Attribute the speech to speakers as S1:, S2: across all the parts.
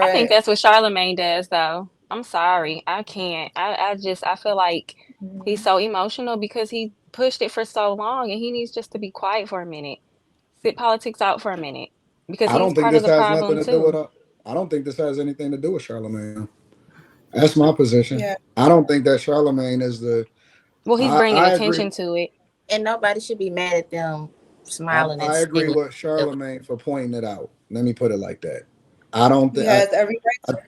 S1: I think
S2: Right.
S1: that's what Charlamagne does, though. I'm sorry, I can't. I feel like he's
S2: Mhm.
S1: so emotional because he pushed it for so long, and he needs just to be quiet for a minute, sit politics out for a minute, because
S3: I
S1: he's
S3: don't think
S1: part of
S3: this
S1: the
S3: has nothing
S1: problem
S3: to do with.
S1: too.
S3: I don't think this has anything to do with Charlemagne. That's my position.
S2: Yeah.
S3: I don't think that Charlemagne is the.
S1: Well, he's bringing
S3: I agree.
S1: attention to it.
S2: And nobody should be mad at them smiling and
S3: I agree
S2: smiling.
S3: with Charlemagne for pointing it out. Let me put it like that. I don't
S2: He
S3: think.
S2: has every right
S3: I
S2: to.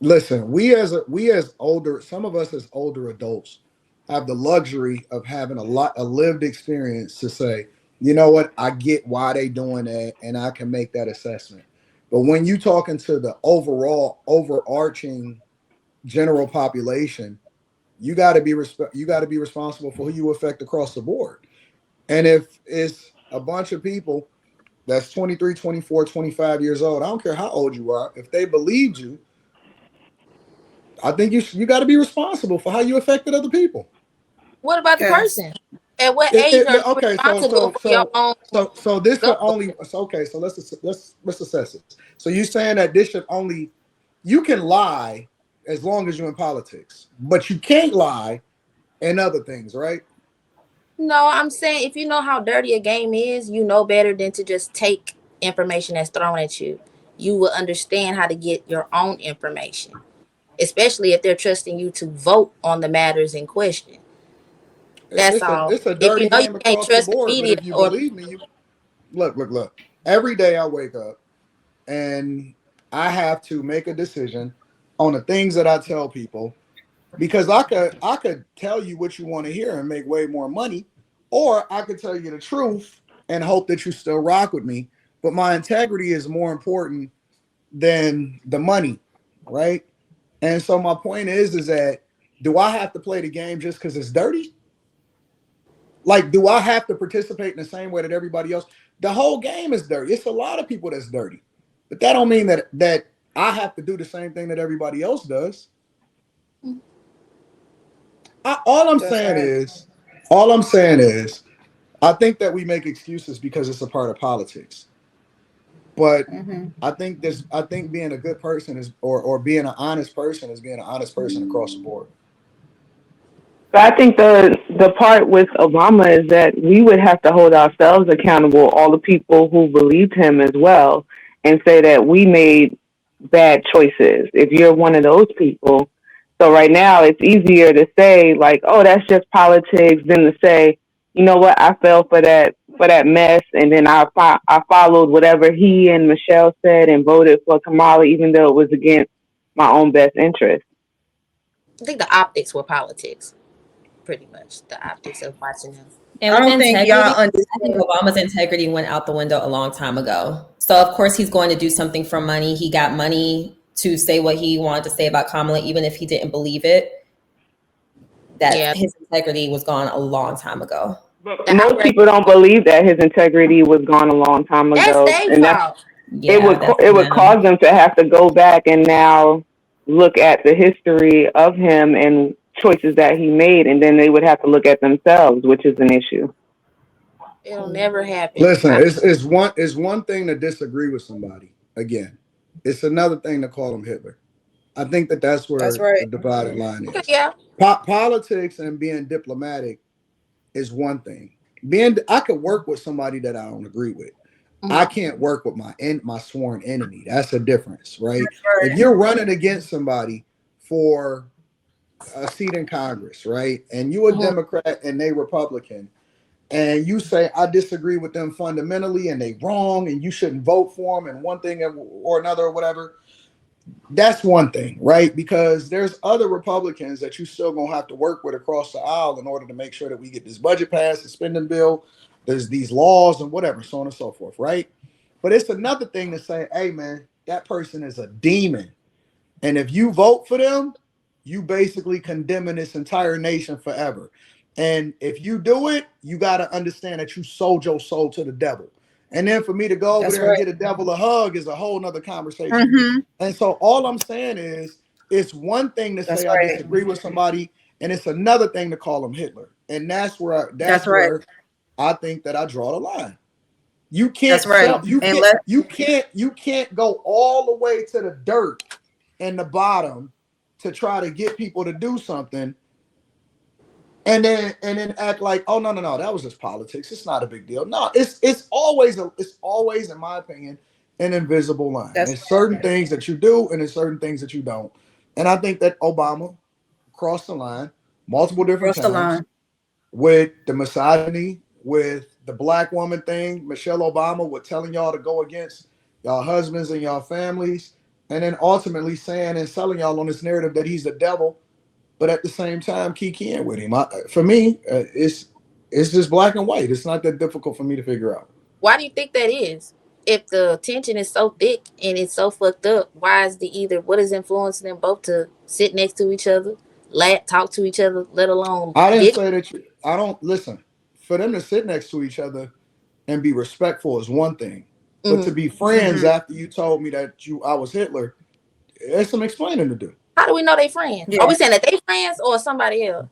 S3: listen. We as older, some of us as older adults have the luxury of having a lived experience to say, you know what, I get why they doing that, and I can make that assessment. But when you talking to the overall overarching general population, you got to be responsible for who you affect across the board. And if it's a bunch of people that's 23, 24, 25 years old, I don't care how old you are, if they believed you, I think you got to be responsible for how you affected other people.
S2: What about the
S3: It,
S2: person? At what age are you
S3: okay,
S2: responsible for your own
S3: so this should
S2: goals?
S3: only so okay. So let's assess this. So you saying that this should only you can lie as long as you're in politics, but you can't lie in other things, right?
S2: No, I'm saying if you know how dirty a game is, you know better than to just take information that's thrown at you. You will understand how to get your own information, especially if they're trusting you to vote on the matters in question. That's all.
S3: It's a
S2: If you
S3: dirty
S2: know you
S3: game
S2: can't
S3: across the
S2: trust the
S3: board. But
S2: media
S3: if you
S2: or
S3: believe me, you look. Every day I wake up and I have to make a decision on the things that I tell people because I could tell you what you want to hear and make way more money, or I could tell you the truth and hope that you still rock with me. But my integrity is more important than the money, right? And so my point is that do I have to play the game just because it's dirty? Like, do I have to participate in the same way that everybody else? The whole game is dirty. It's a lot of people that's dirty, but that don't mean that I have to do the same thing that everybody else does. All I'm
S2: that's
S3: saying
S2: right.
S3: is, all I'm saying is, I think that we make excuses because it's a part of politics. But
S2: Hmm.
S3: I think being a good person is, or being an honest person is being an honest person across the board.
S4: So I think the part with Obama is that we would have to hold ourselves accountable, all the people who believed him as well, and say that we made bad choices. If you're one of those people, so right now it's easier to say like, "Oh, that's just politics," than to say, "You know what? I fell for that mess, and then I followed whatever he and Michelle said and voted for Kamala, even though it was against my own best interest."
S2: I think the optics were politics, pretty much. The optics of watching them.
S5: And
S2: I
S5: with
S2: don't think y'all
S5: integrity, I think
S2: understand.
S5: Obama's integrity went out the window a long time ago. So of course he's going to do something for money. He got money to say what he wanted to say about Kamala, even if he didn't believe it. That
S2: Yeah,
S5: his integrity was gone a long time ago.
S4: But
S2: the
S4: most
S2: outrage.
S4: people don't believe that his integrity was gone a long time
S2: That's
S4: ago,
S2: their
S4: and that's
S2: fault.
S5: Yeah, that's
S4: it
S5: on
S4: would
S5: them.
S4: cause them to have to go back and now look at the history of him and choices that he made, and then they would have to look at themselves, which is an issue.
S2: It'll never happen.
S3: Listen, it's one thing to disagree with somebody. Again, it's another thing to call them Hitler. I think that that's
S2: That's
S3: where the
S2: right.
S3: divided line
S2: Okay,
S3: is.
S2: yeah.
S3: Politics and being diplomatic is one thing. I could work with somebody that I don't agree with. I
S2: Mhm.
S3: can't work with my sworn enemy. That's a difference, right?
S2: That's
S3: If
S2: right.
S3: you're running against somebody for a seat in Congress, right, and you a
S2: Mhm.
S3: Democrat and they Republican, and you say I disagree with them fundamentally and they wrong and you shouldn't vote for them and one thing or another or whatever, that's one thing, right? Because there's other Republicans that you still gonna have to work with across the aisle in order to make sure that we get this budget passed, the spending bill, there's these laws and whatever, so on and so forth, right? But it's another thing to say, hey man, that person is a demon. And if you vote for them, you basically condemning this entire nation forever. And if you do it, you got to understand that you sold your soul to the devil. And then for me to go over
S2: That's
S3: there and
S2: right.
S3: get a devil a hug is a whole nother conversation.
S2: Hmm.
S3: And so all I'm saying is it's one thing to
S2: That's
S3: say I
S2: right.
S3: disagree with somebody, and it's another thing to call him Hitler. And
S2: That's
S3: that's
S2: right.
S3: where I think that I draw the line. You can't
S2: That's right.
S3: sell, you can't go all the way to the dirt and the bottom to try to get people to do something and then act like, oh no, that was just politics. It's not a big deal. No, it's always in my opinion an invisible line. There's certain things that you do and there's certain things that you don't. And I think that Obama crossed the line multiple different times with the misogyny, with the black woman thing, Michelle Obama with telling y'all to go against y'all husbands and y'all families, and then ultimately saying and selling y'all on this narrative that he's the devil, but at the same time kikiing with him. For me, it's just black and white. It's not that difficult for me to figure out.
S2: Why do you think that is? If the tension is so thick and it's so fucked up, why is what is influencing them both to sit next to each other, talk to each other, let alone?
S3: I didn't say that. I don't listen. For them to sit next to each other and be respectful is one thing, but to be friends after you told me that I was Hitler, there's some explaining to do.
S2: How do we know they friends? Yeah. Are we saying that they friends or somebody else?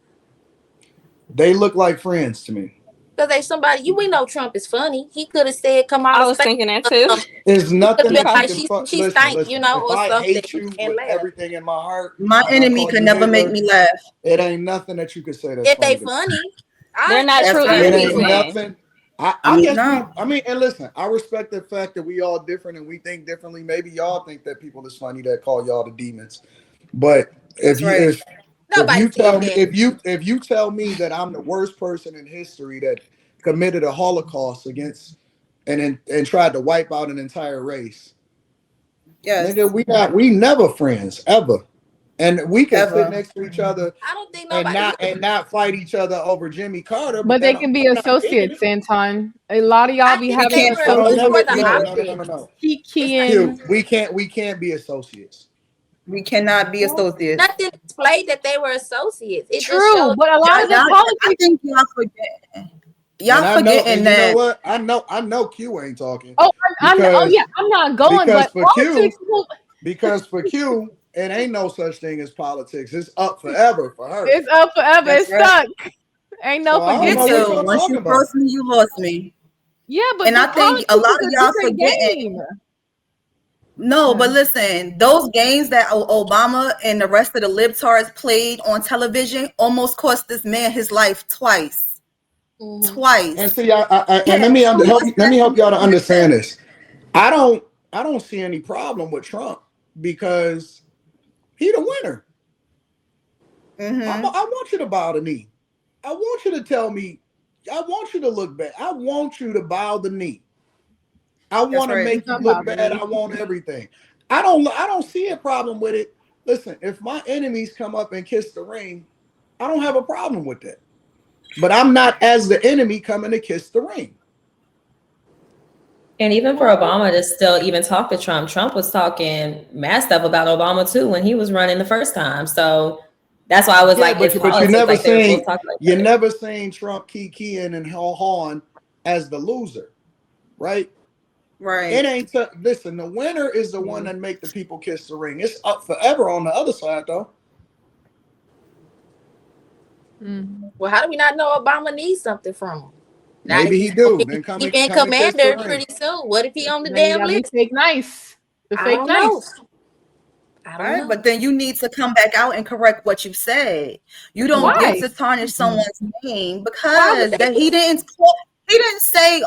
S3: They look like friends to me.
S2: Because they somebody we know Trump is funny. He could have said, "Come on."
S1: I was thinking that too.
S3: There's nothing that
S2: like
S3: you can
S2: she stank, you know,
S3: if
S2: or
S3: I
S2: something.
S3: hate you with everything in my heart.
S6: My enemy could never make me laugh.
S3: It ain't nothing that you could say that's
S2: if
S3: funny
S2: they funny.
S1: They're not true enemies.
S3: It ain't nothing. I guess and listen, I respect the fact that we all different and we think differently. Maybe y'all think that people is funny that call y'all the demons, but if you tell me that I'm the worst person in history that committed a Holocaust against and tried to wipe out an entire race, nigga, we never friends ever. And we can sit next to each other.
S2: I don't think
S3: and not fight each other over Jimmy Carter.
S7: But they can be associates, Anton. A lot of y'all be having associates.
S3: No. We can't be associates.
S6: We cannot be associates.
S2: Nothing displayed that they were associates. It's
S7: true, but a lot of the politics.
S6: I think y'all forget. Y'all forgetting that.
S3: You know what? I know Q ain't talking.
S7: Oh, I know. Oh yeah, I'm not going. But
S3: because for Q, it ain't no such thing as politics. It's up forever for her.
S7: It's up forever. It's stuck. Ain't no forgetting.
S6: Once you crossed me, you lost me.
S7: Yeah, but
S6: and I think a lot of y'all forgetting. No, but listen, those games that Obama and the rest of the libtards played on television almost cost this man his life twice. Twice.
S3: And see, and let me help y'all to understand this. I don't see any problem with Trump because he the winner. I want you to bow the knee. I want you to tell me. I want you to look bad. I want you to bow the knee. I want to make you look bad. I want everything. I don't see a problem with it. Listen, if my enemies come up and kiss the ring, I don't have a problem with that. But I'm not as the enemy coming to kiss the ring.
S5: And even for Obama to still even talk to Trump, Trump was talking mad stuff about Obama too when he was running the first time. So that's why I was
S3: but you never you never seen Trump keying and hawing as the loser, right?
S6: Right.
S3: It ain't listen, the winner is the one that make the people kiss the ring. It's up forever on the other side though.
S2: Well, how do we not know Obama needs something from him?
S3: Maybe he do. Then
S2: he been commander pretty soon. What if he on the damn list?
S7: Fake nice. The fake nice.
S6: All right, but then you need to come back out and correct what you said. You don't get to tarnish someone's name because he didn't say,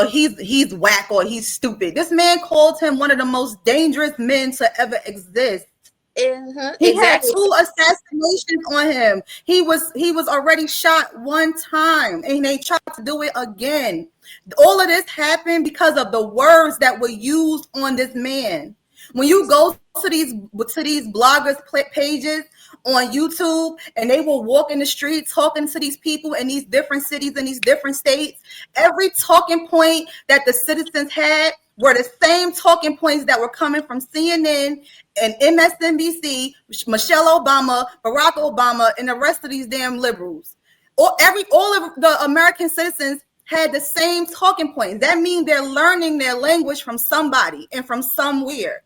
S6: he's whack or he's stupid. This man called him one of the most dangerous men to ever exist. He had 2 assassinations on him. He was already shot one time and they tried to do it again. All of this happened because of the words that were used on this man. When you go to these bloggers pages on YouTube and they will walk in the street talking to these people in these different cities in these different states, every talking point that the citizens had were the same talking points that were coming from CNN and MSNBC, Michelle Obama, Barack Obama, and the rest of these damn liberals. All of the American citizens had the same talking points. That means they're learning their language from somebody and from somewhere.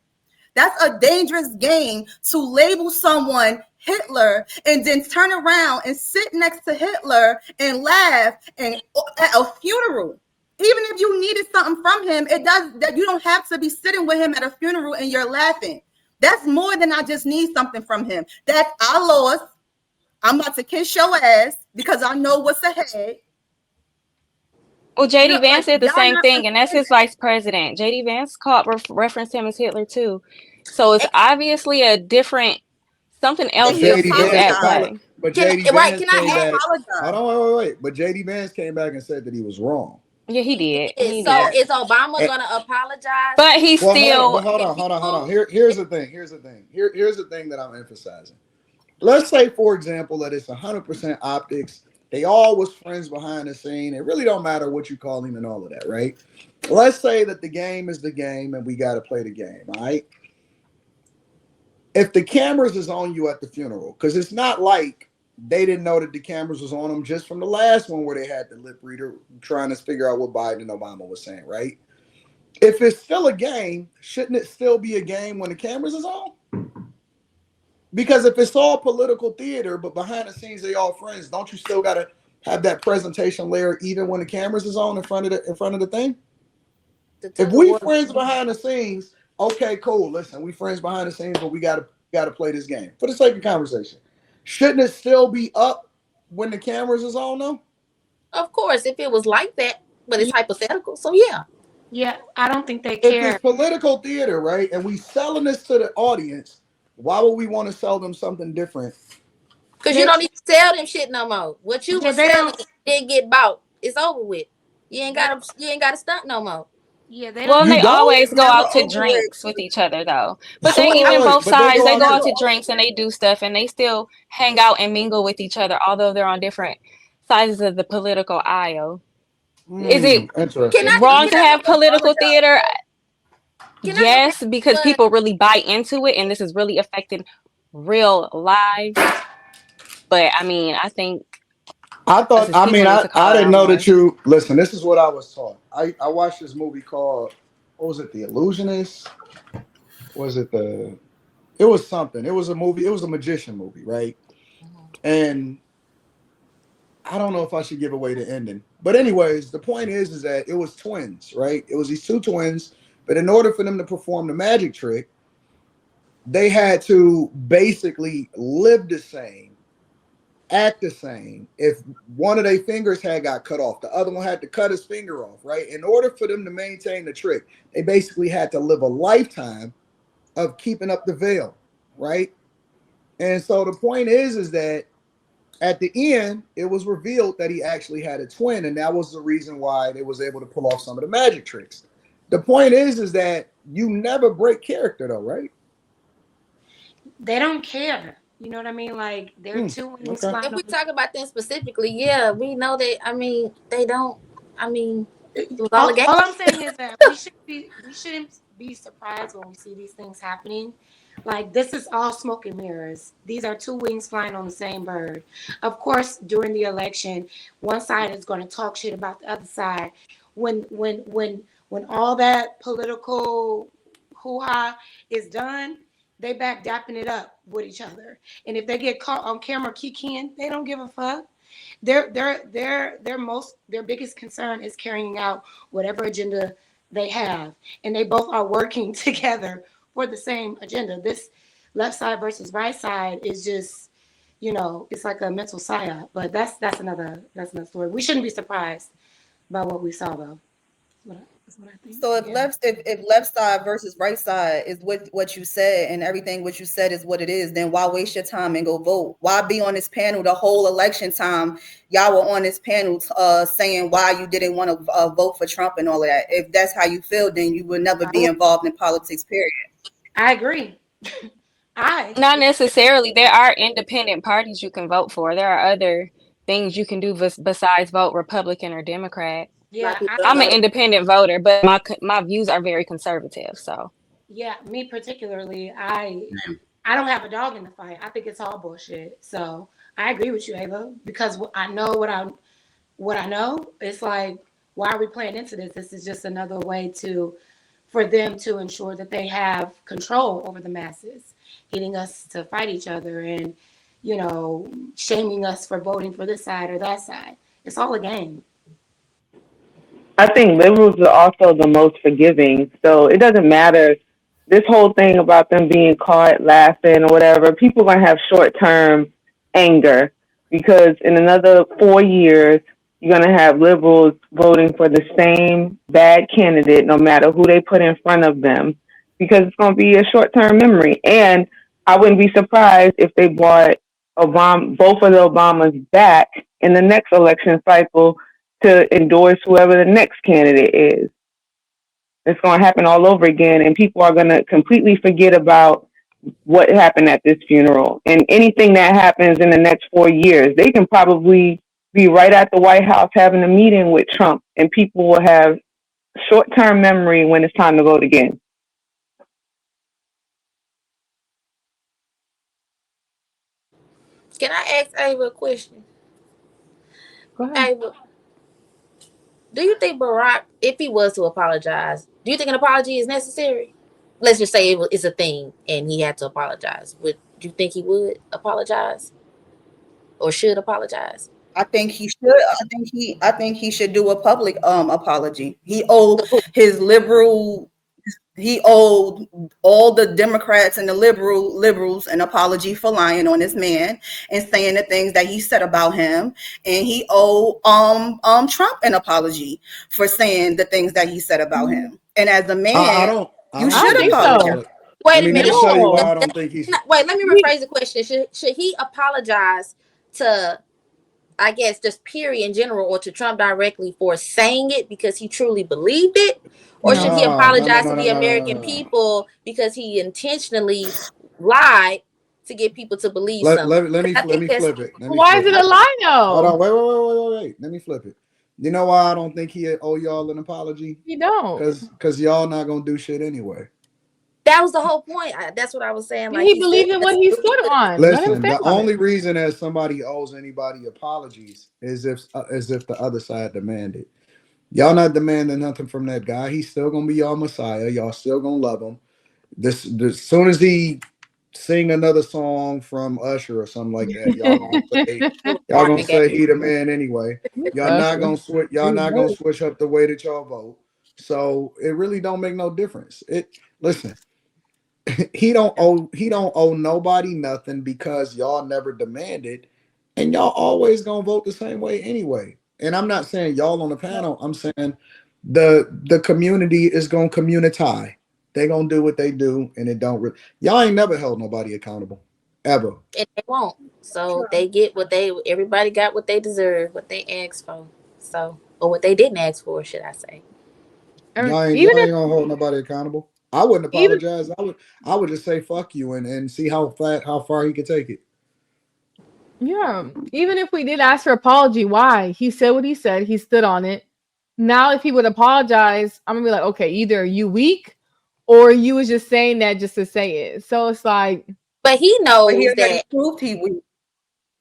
S6: That's a dangerous game to label someone Hitler and then turn around and sit next to Hitler and laugh and at a funeral. Even if you needed something from him, it does that. You don't have to be sitting with him at a funeral and you're laughing. That's more than I just need something from him. That I lost. I'm about to kiss your ass because I know what's ahead.
S1: Well, JD Vance did the same thing, and that's his vice president. JD Vance referenced him as Hitler too. So it's obviously a different something else is at play.
S3: But JD Vance came back. Hold on, wait. But JD Vance came back and said that he was wrong.
S1: Yeah, he did.
S2: So is Obama gonna apologize?
S1: But he's still.
S3: Hold on. Here's the thing. Here's the thing that I'm emphasizing. Let's say, for example, that it's 100% optics. They all was friends behind the scene. It really don't matter what you call him and all of that, right? Let's say that the game is the game and we got to play the game, all right? If the cameras is on you at the funeral, because it's not like they didn't know that the cameras was on them just from the last one where they had the lip reader trying to figure out what Biden and Obama was saying, right? If it's still a game, shouldn't it still be a game when the cameras is on? Because if it's all political theater, but behind the scenes they all friends, don't you still gotta have that presentation layer even when the cameras is on in front of the thing? If we friends behind the scenes, okay, cool. Listen, we friends behind the scenes, but we gotta play this game for the sake of conversation. Shouldn't it still be up when the cameras is on though?
S2: Of course, if it was like that, but it's hypothetical, so yeah.
S8: Yeah, I don't think they care.
S3: If it's political theater, right, and we selling this to the audience, why would we want to sell them something different?
S2: Because you don't need to sell them shit no more. What you were selling didn't get bought. It's over with. You ain't got to stunt no more.
S8: Yeah,
S1: they always go out to drinks with each other though. But they even both sides, they go out to drinks and they do stuff and they still hang out and mingle with each other, although they're on different sides of the political aisle. Is it wrong to have political theater? Yes, because people really buy into it and this is really affecting real lives. But I mean, I
S3: didn't know that you listen. This is what I was taught. I watched this movie called, what was it? The Illusionist? It was something. It was a movie. It was a magician movie, right? And I don't know if I should give away the ending. But anyways, the point is that it was twins, right? It was these two twins. But in order for them to perform the magic trick, they had to basically live the same, act the same. If one of their fingers had got cut off, the other one had to cut his finger off, right? In order for them to maintain the trick, they basically had to live a lifetime of keeping up the veil, right? And so the point is that at the end, it was revealed that he actually had a twin, and that was the reason why they was able to pull off some of the magic tricks. The point is that you never break character though, right?
S8: They don't care. You know what I mean? Like they're too.
S2: If we talk about them specifically, yeah, we know that. I mean, they don't. I mean, all
S8: I'm saying is that we shouldn't be surprised when we see these things happening. Like this is all smoke and mirrors. These are two wings flying on the same bird. Of course, during the election, one side is going to talk shit about the other side. When all that political hoo-ha is done, they back dapping it up with each other. And if they get caught on camera kikiing, they don't give a fuck. Their biggest concern is carrying out whatever agenda they have. And they both are working together for the same agenda. This left side versus right side is just, it's like a mental psyop. But that's another story. We shouldn't be surprised by what we saw though. That's what I think.
S6: So if left side versus right side is what you said and everything what you said is what it is, then why waste your time and go vote? Why be on this panel the whole election time? Y'all were on this panel saying why you didn't want to vote for Trump and all of that. If that's how you feel, then you would never be involved in politics, period.
S8: I agree.
S1: Not necessarily. There are independent parties you can vote for. There are other things you can do besides vote Republican or Democrat.
S8: Yeah,
S1: I'm an independent voter, but my views are very conservative. So
S8: yeah, me particularly, I don't have a dog in the fight. I think it's all bullshit. So I agree with you, Ava, because I know what I know. It's like, why are we playing into this? This is just another way for them to ensure that they have control over the masses, getting us to fight each other and shaming us for voting for this side or that side. It's all a game.
S4: I think liberals are also the most forgiving. So it doesn't matter. This whole thing about them being caught laughing or whatever, people are going to have short term anger because in another 4 years, you're going to have liberals voting for the same bad candidate, no matter who they put in front of them, because it's going to be a short term memory. And I wouldn't be surprised if they brought both of the Obamas back in the next election cycle to endorse whoever the next candidate is. It's going to happen all over again, and people are going to completely forget about what happened at this funeral. And anything that happens in the next 4 years, they can probably be right at the White House having a meeting with Trump, and people will have short-term memory when it's time to vote again.
S2: Can I ask Ava a question?
S7: Go ahead.
S2: Ava, do you think Barack, if he was to apologize, do you think an apology is necessary? Let's just say it's a thing and he had to apologize. Would you think he would apologize or should apologize?
S6: I think he should. I think he should do a public apology. He owed his liberal. He owed all the Democrats and the liberals an apology for lying on this man and saying the things that he said about him. And he owed Trump an apology for saying the things that he said about him. And as a man, you should apologize.
S3: So.
S2: Wait a minute.
S3: Let me tell you why I don't think he's.
S2: Wait, let me rephrase the question. Should he apologize to, I guess, just period in general, or to Trump directly for saying it because he truly believed it? Or should he apologize to the American people because he intentionally lied to get people to believe something?
S3: Let me flip it.
S7: Why is it a lie though?
S3: Hold on, wait. Let me flip it. You know why I don't think he owe y'all an apology?
S7: You don't.
S3: Because y'all not gonna do shit anyway.
S2: That was the whole point. That's what I was saying. Like,
S7: he believed in what he stood on.
S3: Listen, the only reason that somebody owes anybody apologies is if the other side demanded. Y'all not demanding nothing from that guy. He's still gonna be y'all Messiah. Y'all still gonna love him. This soon as he sing another song from Usher or something like that, y'all gonna say he the man anyway. Y'all not gonna switch. Y'all not gonna switch up the way that y'all vote. So it really don't make no difference. Listen. He don't owe nobody nothing because y'all never demanded, and y'all always gonna vote the same way anyway. And I'm not saying y'all on the panel. I'm saying the community is gonna community. They gonna do what they do, and it don't. Y'all ain't never held nobody accountable ever,
S2: and they won't. So they get everybody got what they deserve, what they asked for. So, or what they didn't ask for, should I say?
S3: Y'all ain't gonna hold nobody accountable. I wouldn't apologize. I would just say fuck you and see how far he could take it.
S7: Yeah. Even if we did ask for apology, why? He said what he said. He stood on it. Now, if he would apologize, I'm gonna be like, okay, either you weak or you was just saying that just to say it. So it's like,
S2: but he knows
S6: that proved he weak.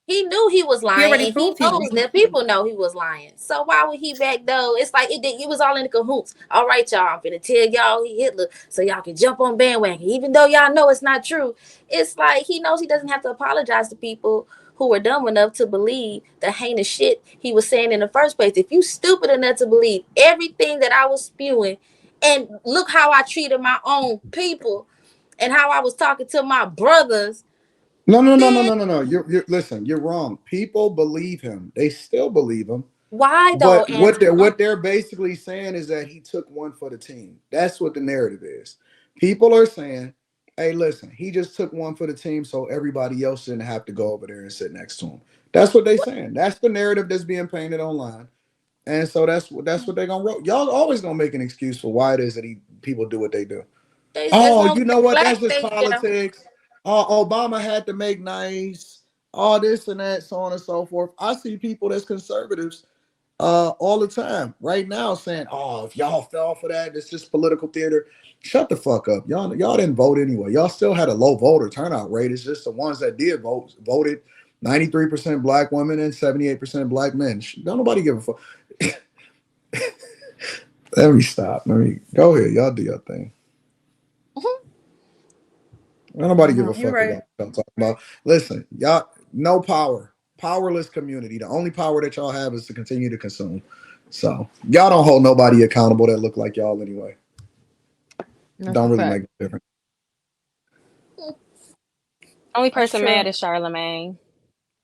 S2: He knew he was lying, and he knows that people know he was lying. So why would he back though? It's like it was all in the cahoots. All right, y'all, I'm gonna tell y'all he Hitler so y'all can jump on bandwagon, even though y'all know it's not true. It's like he knows he doesn't have to apologize to people who were dumb enough to believe the heinous shit he was saying in the first place. If you stupid enough to believe everything that I was spewing, and look how I treated my own people, and how I was talking to my brothers.
S3: No. You're listen. You're wrong. People believe him. They still believe him.
S2: Why though?
S3: But what they're basically saying is that he took one for the team. That's what the narrative is. People are saying, "Hey, listen, he just took one for the team, so everybody else didn't have to go over there and sit next to him." That's what they're saying. That's the narrative that's being painted online, and so that's what they're gonna wrote. Y'all always gonna make an excuse for why it is that people do what they do. You know what? That's just politics. Obama had to make nice, all this and that, so on and so forth. I see people that's conservatives all the time right now saying, "Oh, if y'all fell for that, it's just political theater." Shut the fuck up. Y'all didn't vote anyway. Y'all still had a low voter turnout rate. It's just the ones that did voted 93% black women and 78% black men. Don't nobody give a fuck. Let me stop. Let me go ahead. Y'all do your thing. Nobody give a fuck about what I'm talking about. Listen, y'all, no power, powerless community. The only power that y'all have is to continue to consume. So y'all don't hold nobody accountable that look like y'all anyway. Don't really make a difference.
S1: Only person mad is Charlamagne.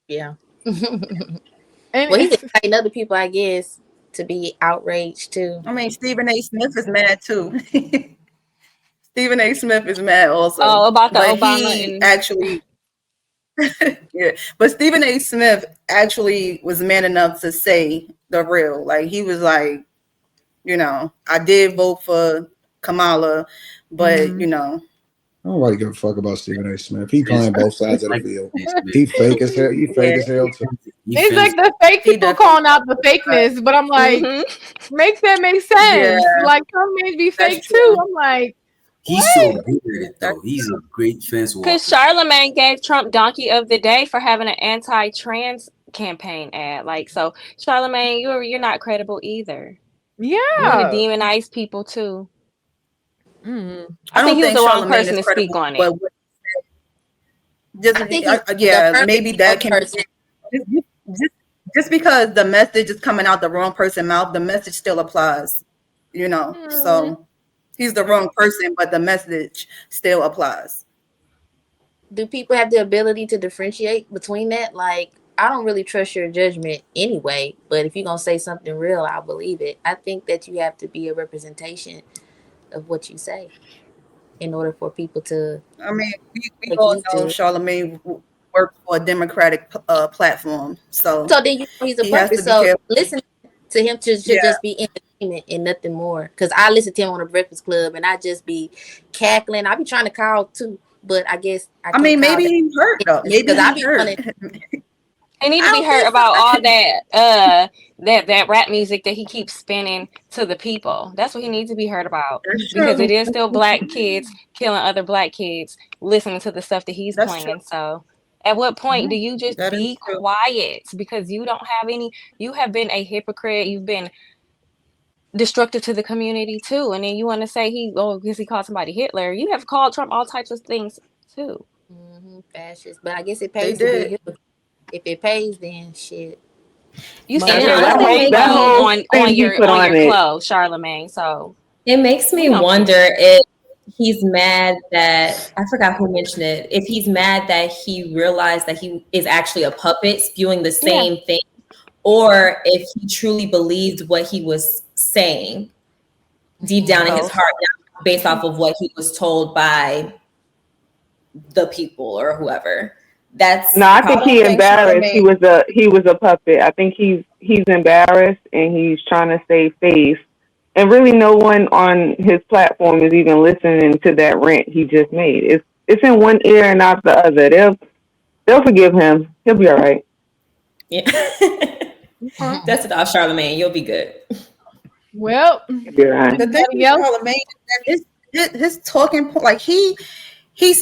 S2: Yeah. Well, he's exciting other people, I guess, to be outraged too.
S6: I mean, Stephen A. Smith is mad too. Stephen A. Smith is mad also.
S1: Oh, about the
S6: but
S1: Obama
S6: he
S1: and
S6: actually yeah. But Stephen A. Smith actually was man enough to say the real. Like he was like, you know, I did vote for Kamala, but you know.
S3: Nobody give a fuck about Stephen A. Smith. He playing both sides of the field. He fake as hell. He fake as hell too.
S7: It's like the fake people calling out the fakeness, but I'm like, makes that make sense?
S6: Yeah.
S7: Like some may be fake too. I'm like,
S9: he's so good at it though. He's a great fence walker.
S1: because Charlamagne gave Trump Donkey of the Day for having an anti-trans campaign ad. Like, so Charlamagne, you're not credible either.
S7: Yeah,
S1: you want to demonize people too. I think he was the wrong person to speak on it.
S6: Maybe that can just because the message is coming out the wrong person's mouth, the message still applies, you know. So he's the wrong person, but the message still applies.
S2: Do people have the ability to differentiate between that? Like, I don't really trust your judgment anyway, but if you're gonna say something real, I'll believe it. I think that you have to be a representation of what you say in order for people to.
S6: I mean, we all know Charlamagne works for a Democratic platform, so
S2: then you know he's a puppet. So listen to him to just be entertainment and nothing more. Because I listen to him on the Breakfast Club and I just be cackling. I be trying to call too, but I guess
S6: I mean maybe he hurt though. Maybe I be hurt.
S1: He need to be heard about all that rap music that he keeps spinning to the people. That's what he needs to be heard about, because it is still black kids killing other black kids listening to the stuff that he's playing. True. So at what point do you just be quiet? Because you don't have any. You have been a hypocrite. You've been destructive to the community too, and then you want to say because he called somebody Hitler. You have called Trump all types of things too.
S2: Fascist, but I guess it pays to be a hypocrite. If it pays, then shit.
S1: You said on your clothes, Charlamagne. So
S5: it makes me wonder if he's mad that I forgot who mentioned it. If he's mad that he realized that he is actually a puppet spewing the same thing, or if he truly believed what he was saying deep down in his heart, based off of what he was told by the people or whoever.
S4: I think he embarrassed. He was a puppet. I think he's embarrassed and he's trying to save face. And really, no one on his platform is even listening to that rant he just made. It's in one ear and out the other. They'll forgive him. He'll be all right.
S5: Yeah, that's it. Charlamagne, you'll be good.
S7: Well,
S6: the thing with Charlamagne is his talking point. Like he's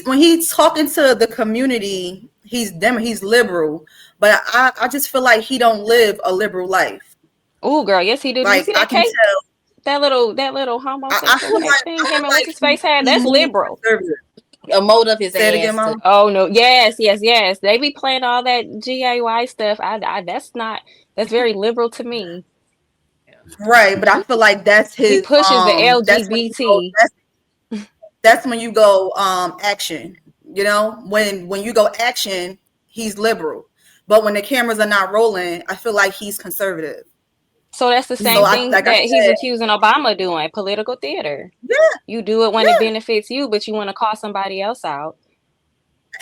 S6: when he's talking to the community. He's liberal, but I just feel like he don't live a liberal life.
S1: Oh, girl, yes he do.
S6: Like,
S1: you see that cake? That little homosexual thing him and what's his face had? That's liberal.
S2: A mold of his ass.
S6: Again, Mom?
S1: Oh no, yes. They be playing all that GAY stuff. That's very liberal to me.
S6: Right, but I feel like that's his.
S1: He pushes the LGBT.
S6: That's when you go action. You know, when you go action, he's liberal. But when the cameras are not rolling, I feel like he's conservative.
S1: So that's the same thing that he's accusing Obama of doing, political theater.
S6: Yeah.
S1: You do it when it benefits you, but you want to call somebody else out.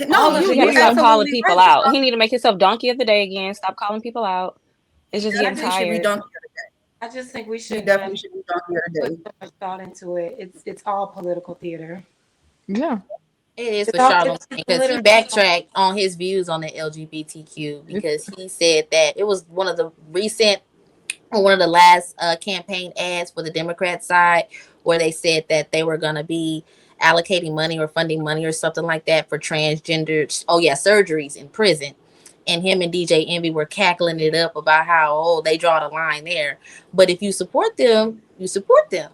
S6: No,
S1: he got to stop calling people out. He need to make himself Donkey of the Day again. Stop calling people out. It's just getting tired.
S8: I just think we should
S6: definitely should be Donkey of the Day.
S8: Put so much thought into it. It's all political theater.
S7: Yeah.
S2: It is for Charlamagne, because he backtracked on his views on the LGBTQ, because he said that it was one of the last campaign ads for the Democrat side, where they said that they were going to be allocating money or funding money or something like that for transgender surgeries in prison. And him and DJ Envy were cackling it up about how they draw the line there. But if you support them, you support them.